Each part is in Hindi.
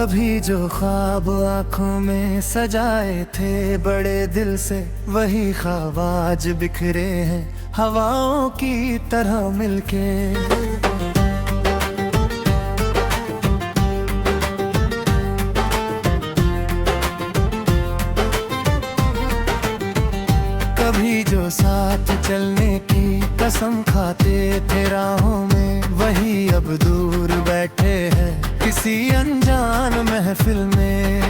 कभी जो ख्वाब आँखों में सजाए थे बड़े दिल से, वही ख्वाब आज बिखरे हैं हवाओं की तरह मिलके। कभी जो साथ चलने की कसम खाते थे राहों में, वही अब दूर बैठे हैं किसी अनजान महफिल में।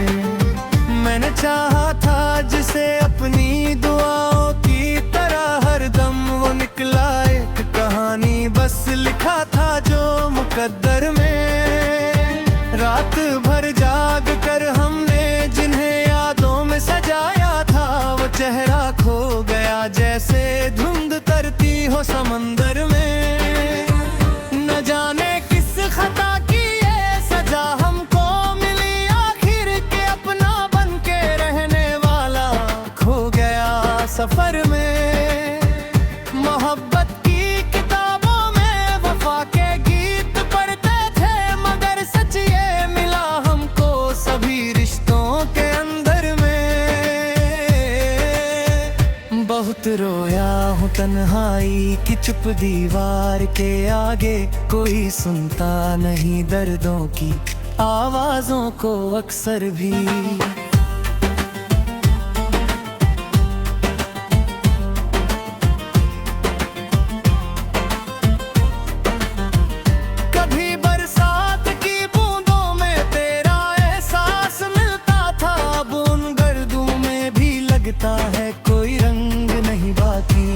मैंने चाहा था जिसे अपनी दुआओं की तरह, हर दम वो निकला एक कहानी बस लिखा था जो मुकद्दर में। रात भर जाग कर हमने जिन्हें यादों में सजाया था, वो चेहरा खो गया जैसे धुंध तरती हो समंदर में। न जाने किस खता की ये सजा हमको मिली, आखिर के अपना बन के रहने वाला खो गया सफर में। मोहब्बत की किताबों में वफा के गीत पढ़ते थे, मगर सच ये मिला हमको सभी रिश्तों के अंदर में। बहुत रोया हूँ तन्हाई की चुप दीवार के आगे, कोई सुनता नहीं दर्दों की आवाजों को अक्सर भी। कभी बरसात की बूंदों में तेरा एहसास मिलता था, अब उन गर्दों में भी लगता है कोई रंग नहीं बाकी।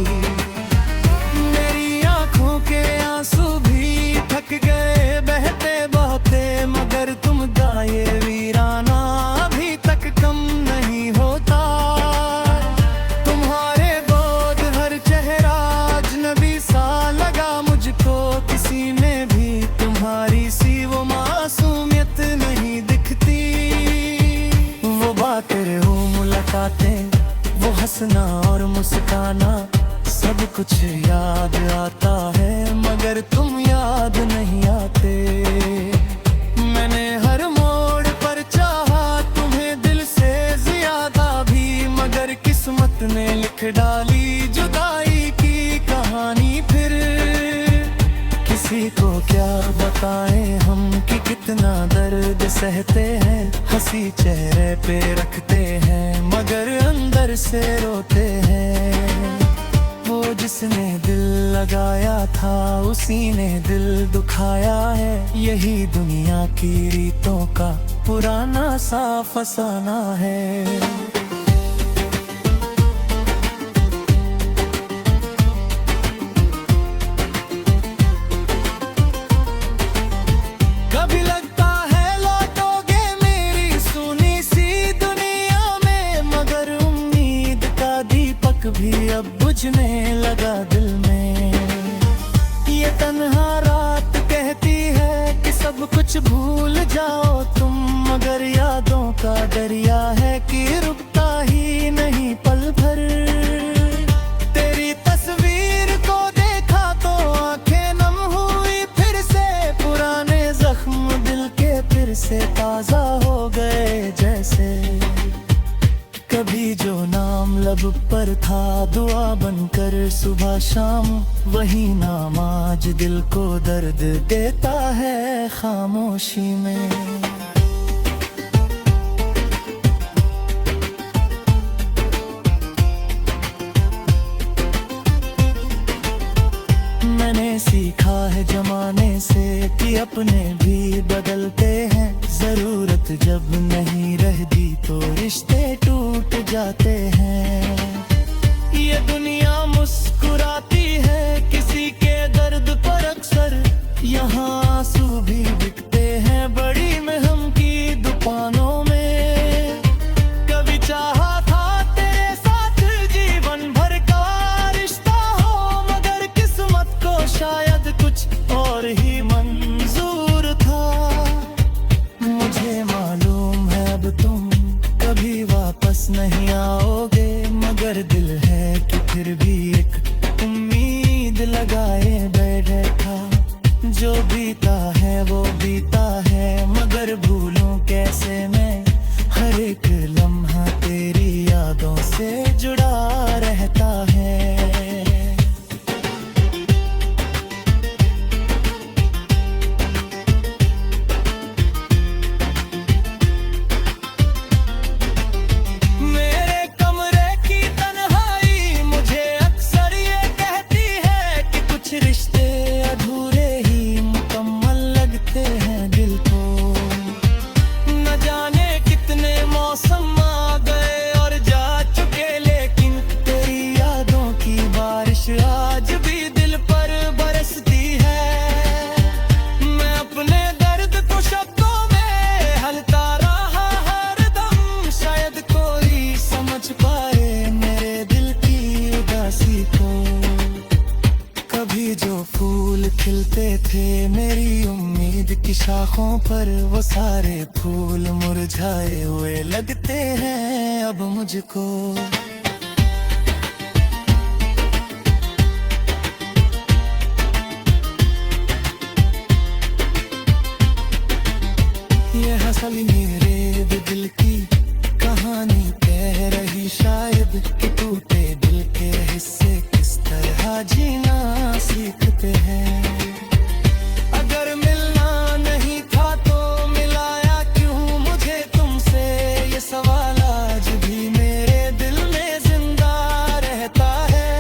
मेरी आंखों के आंसू भी थक गए बहते बहते, मगर तुम गाए वीराना अभी तक कम नहीं होता। तुम्हारे गोद हर चेहरा अजनबी सा लगा मुझको, किसी में भी तुम्हारी सी वो मासूमियत नहीं दिखती। वो बातें हो मुलाकातें, वो हंसना और मुस्काना, सब कुछ याद आता है मगर तुम याद नहीं आते। मैंने हर मोड़ पर चाहा तुम्हें दिल से ज्यादा भी, मगर किस्मत ने लिख डाली जुदाई की कहानी फिर। किसी को क्या बताएं हम कि कितना दर्द सहते हैं, हंसी चेहरे पे रखते हैं मगर अंदर से रोते हैं। वो जिसने दिल लगाया था उसी ने दिल दुखाया है, यही दुनिया की रीतों का पुराना सा फसाना है। कभी लगता है लौटोगे मेरी सुनी सी दुनिया में, मगर उम्मीद का दीपक भी अब बुझने लगा दिल में। ये तन्हा रात कहती है कि सब कुछ भूल जाओ तुम, मगर यादों का दरिया है कि रुकता ही नहीं पल भर। तेरी तस्वीर को देखा तो आंखें नम हुई फिर से, पुराने जख्म दिल के फिर से ताजा हो गए जैसे। कभी जो नाम लब पर था दुआ बनकर सुबह शाम, वही नाम आज दिल को दर्द देता है खामोशी में। मैंने सीखा है जमाने से कि अपने भी बदलते हैं, जरूरत जब नहीं रहती तो रिश्ते टूट जाते हैं। ये दुनिया मुस्कुराती है किसी के दर्द पर अक्सर, यहाँ आंसू भी बिकते हैं बड़ी महम की दुकानों में। कभी चाहा था तेरे साथ जीवन भर का रिश्ता हो, मगर किस्मत को शायद कुछ और ही मंजूर था। मुझे मालूम है अब तुम कभी वापस नहीं आओगे, मगर दिल है कि फिर भी एक उम्मीद लगाए बैठा। जो बीता है वो बीता है, मगर भूलूं कैसे से जुड़ा रहता है। मेरे कमरे की तन्हाई मुझे अक्सर ये कहती है कि कुछ रिश्ते अधूरे ही मुकम्मल लगते हैं दिल को। न जाने कितने मौसम आ गए और जा चुके, लेकिन तेरी यादों की बारिश आज भी दिल पर बरसती है। मैं अपने दर्द को शब्दों में हलता रहा हर दम, शायद कोई समझ पाए मेरे दिल की उदासी को। कभी जो फूल खिलते थे मेरी उम्मीद की शाखों पर, वो सारे फूल मुरझाए हुए लगते हैं अब मुझको। ये हसल मेरे दिल की कहानी कह रही शायद कि टूटे दिल के हिस्से किस तरह जीना सीखते हैं। अगर मिलना नहीं था तो मिलाया क्यों मुझे तुमसे, ये सवाल आज भी मेरे दिल में जिंदा रहता है।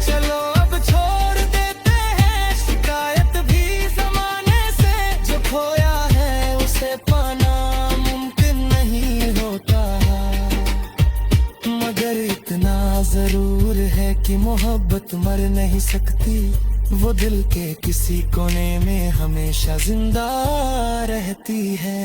चलो अब छोड़ देते हैं शिकायत भी जमाने से, जो खोया है उसे पाना मुमकिन नहीं होता। मगर इतना जरूर है कि मोहब्बत मर नहीं सकती, वो दिल के किसी कोने में हमेशा जिंदा रहती है।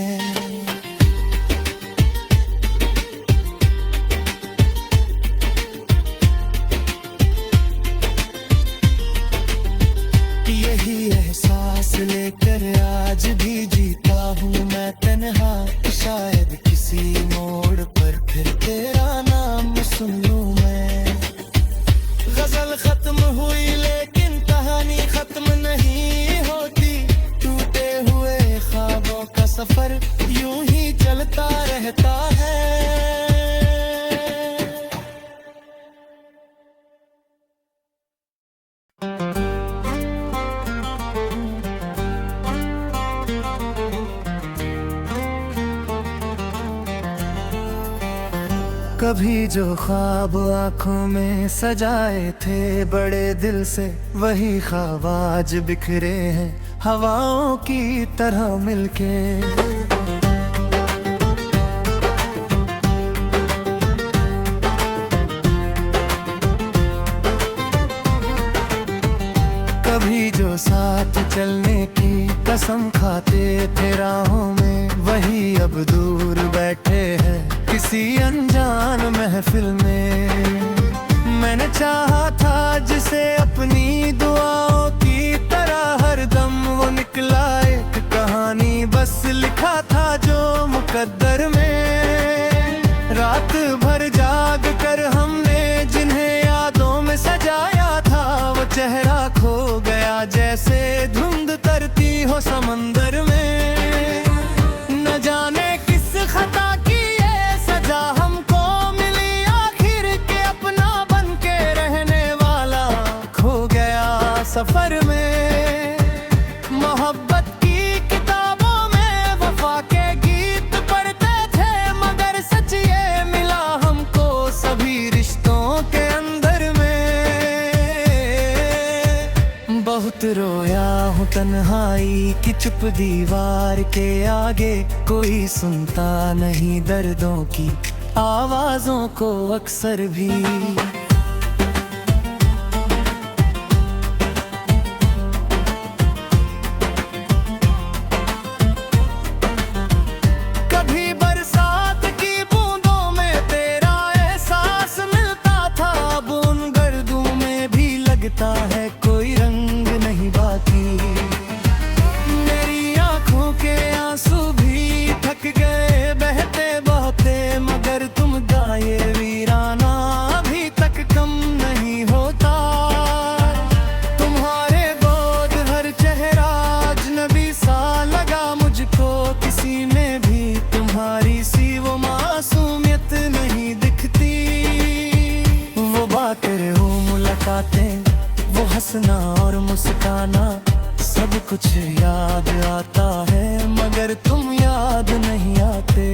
यही एहसास लेकर आज भी जीता हूँ मैं तन्हा, शायद किसी मोड़ पर फिर तेरा नाम सुन लूँ मैं। गजल खत्म हुई लेकिन कहानी खत्म नहीं होती, टूटे हुए ख्वाबों का सफर यूं ही चलता रहता है। कभी जो ख्वाब आंखों में सजाए थे बड़े दिल से, वही ख्वाब आज बिखरे हैं हवाओं की तरह मिलके। कभी जो साथ चलने की कसम खाते थे राहों में, वही अब दूर बैठे हैं किसी अनजान महफिल में। मैंने चाहा था जिसे अपनी दुआओं की तरह हरदम, वो निकला एक कहानी बस लिखा था जो मुकद्दर में। रात भर जाग कर हमने जिन्हें यादों में सजाया था, वो चेहरा खो गया जैसे धुंध तरती हो समंदर में। न जाने किस खता की ये सजा हमको मिली आखिर के, अपना बन के रहने वाला खो गया सफर में। मोहब्बत की किताबों में वफा के गीत पढ़ते थे, मगर सच ये मिला हमको सभी रिश्तों के अंदर में। बहुत रोया हूँ तन्हाई की चुप दीवार के आगे, कोई सुनता नहीं दर्दों की आवाजों को अक्सर भी। कभी बरसात की बूंदों में तेरा एहसास मिलता था, अब उन गर्दों में भी लगता है कोई रंग नहीं बाकी। मेरी आंखों के आंसू भी थक गए बहते बहते, मगर तुम गाए वीराना अभी तक हंसना और मुस्काना सब कुछ याद आता है, मगर तुम याद नहीं आते।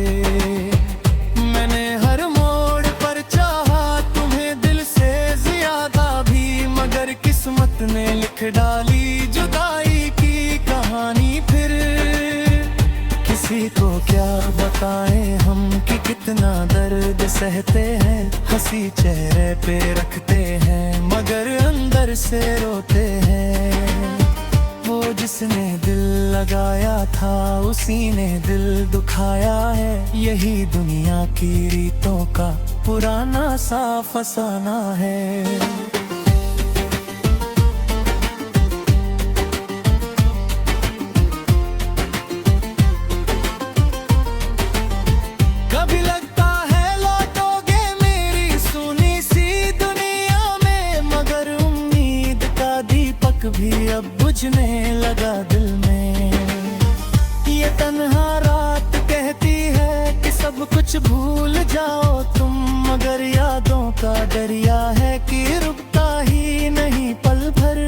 मैंने हर मोड़ पर चाहा तुम्हें दिल से ज्यादा भी, मगर किस्मत ने लिख डाली जुदाई की कहानी फिर। किसी को क्या बताएं हम कि कितना दर्द सहते हैं, हंसी चेहरे पे रखते हैं मगर अंदर से रोते हैं। वो जिसने दिल लगाया था उसी ने दिल दुखाया है, यही दुनिया की रीतों का पुराना सा फसाना है। भी अब बुझने लगा दिल में, ये तन्हा रात कहती है कि सब कुछ भूल जाओ तुम, मगर यादों का दरिया है कि रुकता ही नहीं पल भर।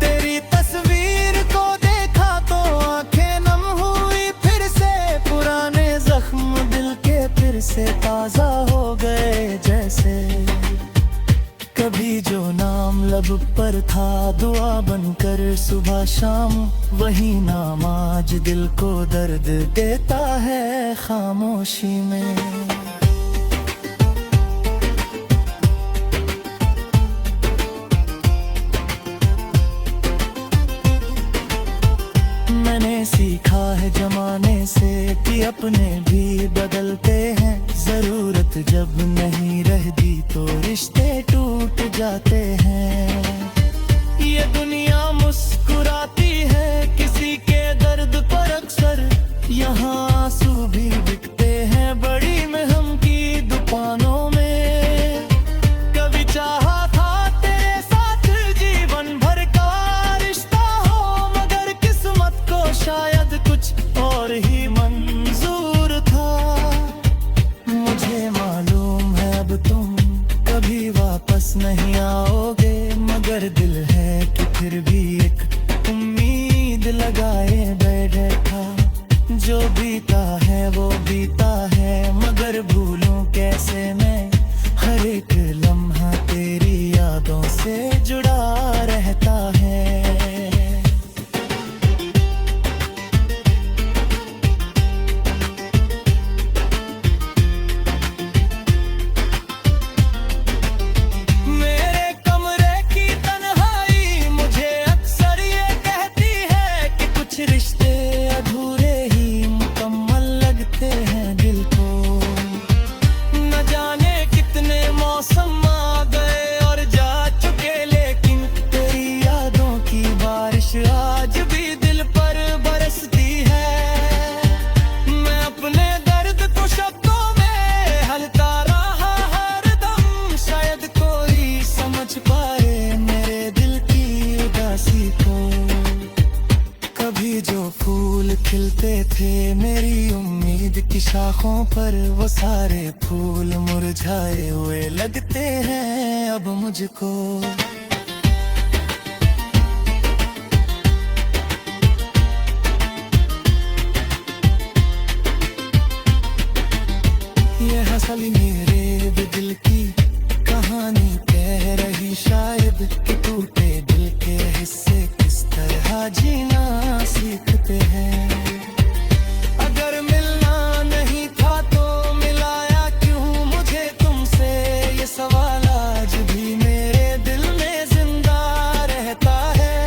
तेरी तस्वीर को देखा तो आंखें नम हुई फिर से, पुराने जख्म दिल के फिर से ताजा हो गए जैसे। कभी जो नाम लब पर था दुआ बनकर सुबह शाम, वही नाम आज दिल को दर्द देता है खामोशी में। मैंने सीखा है जमाने से कि अपने भी बदलते हैं, जरूरत जब नहीं रहती तो रिश्ते टूट जाते हैं। ये दुनिया मुस्कुराती है किसी के दर्द पर अक्सर, यहाँ आंसू भी बिकते हैं बड़ी महम की दुकानों में। कभी चाहा था तेरे साथ जीवन भर का रिश्ता हो, मगर किस्मत को शायद कुछ और ही मंजूर था। मुझे मालूम है अब तुम कभी वापस नहीं आओगे, मगर दिल है कि फिर भी एक उम्मीद लगाए बैठा। जो बीता है वो बीता है, मगर भूलूं कैसे मैं, हर एक लम्हा तेरी यादों से जुड़ा रहता है। रिश्ते अधूरे ही मुकम्मल लगते हैं दिल को, न जाने कितने मौसम आ गए और जा चुके, लेकिन तेरी यादों की बारिश आज भी दिल पर बरसती है। मैं अपने दर्द को शब्दों में हलता रहा हरदम, शायद कोई समझ पाए मेरे दिल की उदासी को। कभी जो फूल खिलते थे मेरी उम्मीद की शाखों पर, वो सारे फूल मुरझाए हुए लगते हैं अब मुझको। ये हंसली मेरे दिल की कहानी कह रही शायद कि टूटे दिल के हिस्से किस तरह जीना सीखते हैं। अगर मिलना नहीं था तो मिलाया क्यों मुझे तुमसे, ये सवाल आज भी मेरे दिल में जिंदा रहता है।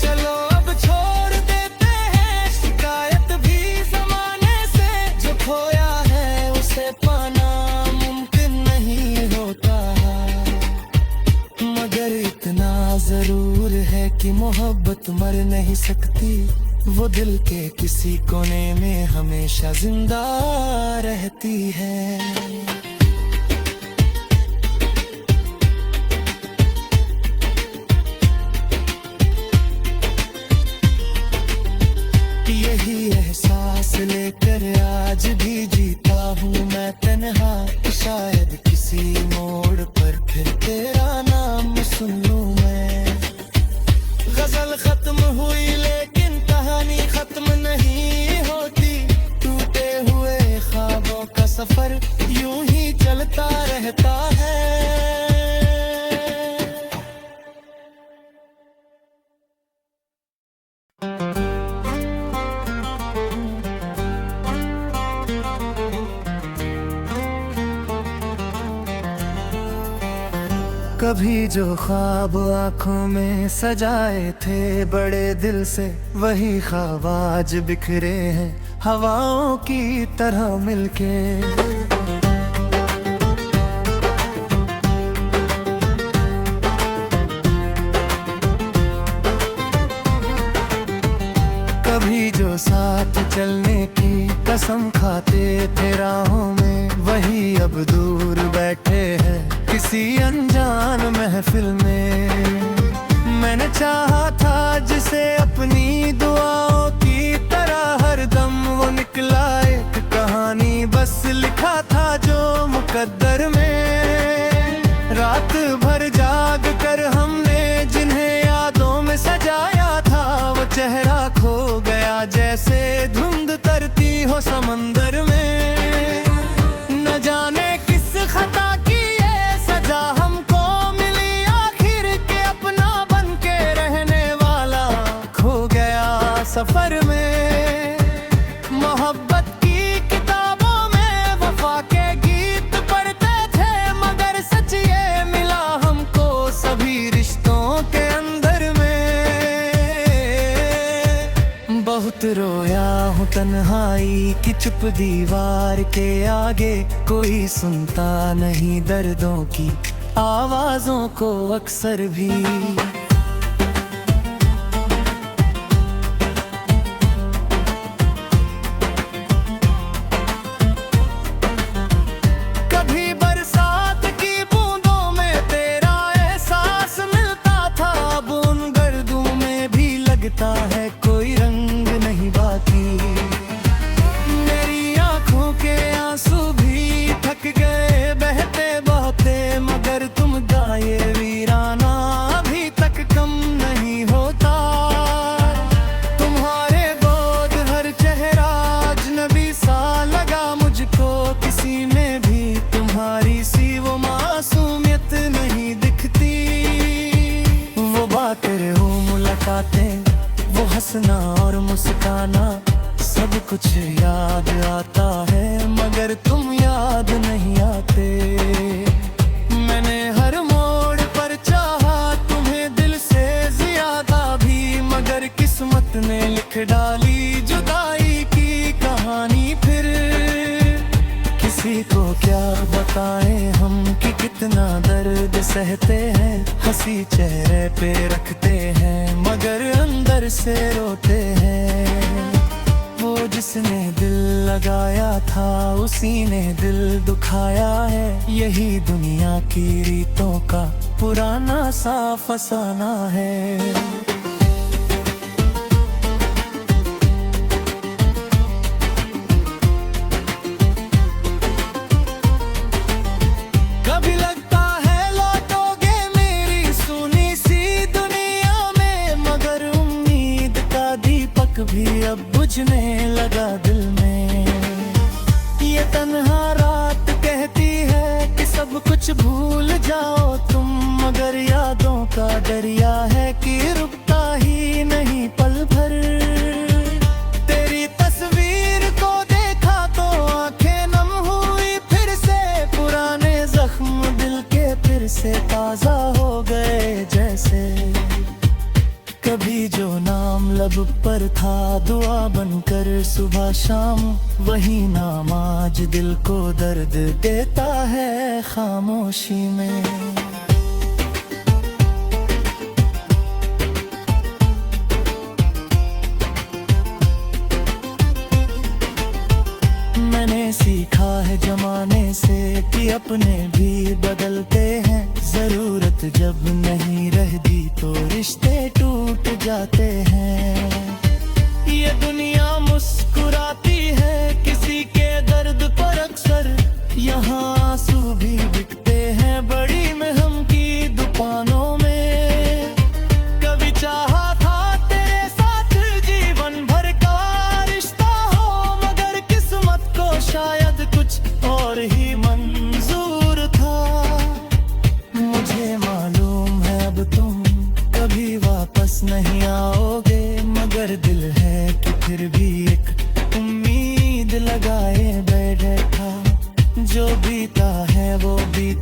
चलो अब छोड़ देते हैं शिकायत भी जमाने से, जो खोया है उसे पाना मुमकिन नहीं होता, मगर इतना जरूर है कि मोहब्बत मर नहीं सकती, वो दिल के किसी कोने में हमेशा जिंदा रहती है। यही एहसास लेकर आज भी जीता हूँ मैं तन्हा, शायद किसी मोड़ पर फिर तेरा नाम सुन कभी जो ख्वाब आंखों में सजाए थे बड़े दिल से, वही ख्वाब आज बिखरे हैं हवाओं की तरह मिलके। कभी जो साथ चलने की कसम खाते थे राहों में, वही अब दूर बैठे हैं किसी अनजान महफिल में। मैंने चाहा था जिसे अपनी दुआओं की तरह हरदम, वो निकला एक कहानी बस लिखा था जो मुकद्दर में। रात भर जाग कर हमने जिन्हें यादों में सजाया था, वो चेहरा खो गया जैसे धुंध तरती हो समंदर में। न जाने किस खता की ये सजा हमको मिली आखिर के, अपना बन के रहने वाला खो गया सफर में। मोहब्बत की किताबों में वफा के गीत पढ़ते थे, मगर सच ये मिला हमको सभी रिश्तों के अंदर में। बहुत रोया हूँ तन्हाई की चुप दीवार के आगे, कोई सुनता नहीं दर्दों की आवाजों को अक्सर भी। कभी बरसात की बूंदों में तेरा एहसास मिलता था, अब उन गर्दों में भी लगता है कोई रंग नहीं बाकी। मेरी आंखों के आंसू भी थक गए बहते बहते, मगर तुम गाए वीराना अभी तक कम नहीं होता। तुम्हारे गोद हर चेहरा अजनबी सा लगा मुझको, किसी में भी तुम्हारी सी वो मासूमियत नहीं दिखती। वो बातें हो मुलाकातें, वो हंसना और मुस्काना, सब कुछ याद आता है मगर तुम याद नहीं आते। मैंने हर मोड़ पर चाहा तुम्हें दिल से ज्यादा भी, मगर किस्मत ने लिख डाली जुदाई की कहानी फिर। किसी को क्या बताएं हम कि कितना दर्द सहते हैं, हंसी चेहरे पे रखते हैं मगर अंदर से रोते हैं। वो जिसने दिल लगाया था उसी ने दिल दुखाया है, यही दुनिया की रीतों का पुराना सा फसाना है। कभी लगता है लौटोगे मेरी सुनी सी दुनिया में, मगर उम्मीद का दीपक भी अब बुझने लगा दिल में। ये तन्हा रात कहती है कि सब कुछ भूल जाओ तुम, मगर यादों का दरिया है कि रुकता ही नहीं पल भर। तेरी तस्वीर को देखा तो आंखें नम हुई फिर से, पुराने जख्म दिल के फिर से ताजा हो गए जैसे। कभी जो नाम लब पर था दुआ बनकर सुबह शाम, वही नाम आज दिल को दर्द देता है खामोशी में। मैंने सीखा है जमाने से कि अपने भी बदलते हैं, जरूरत जब नहीं रहती तो रिश्ते टूट जाते हैं। ये दुनिया मुस्कुराती है किसी के दर्द पर अक्सर, यहाँ आंसू भी बिकते हैं बड़ी महम की दुकानों में। कभी चाहा था तेरे साथ जीवन भर का रिश्ता हो, मगर किस्मत को शायद कुछ और ही मंजूर था। मुझे मालूम है अब तुम कभी वापस नहीं आओगे, मगर दिल है कि फिर भी एक उम्मीद लगाए बैठा। जो बीता है वो बीत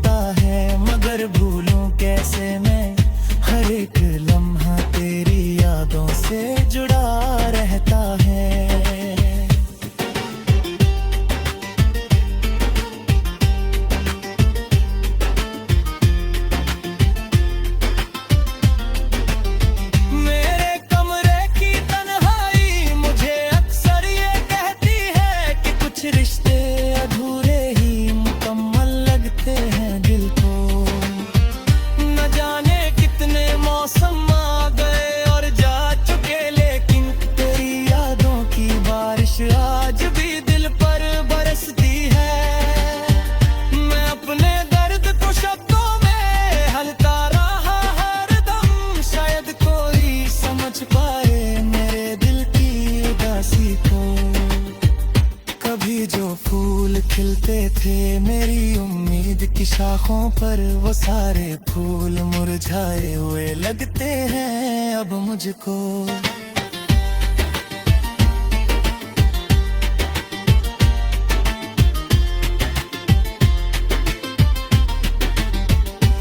शाखों पर वो सारे फूल मुरझाए हुए लगते हैं अब मुझको।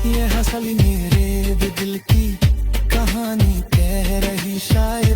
ये हंसली मेरे भी दिल की कहानी कह रही शायद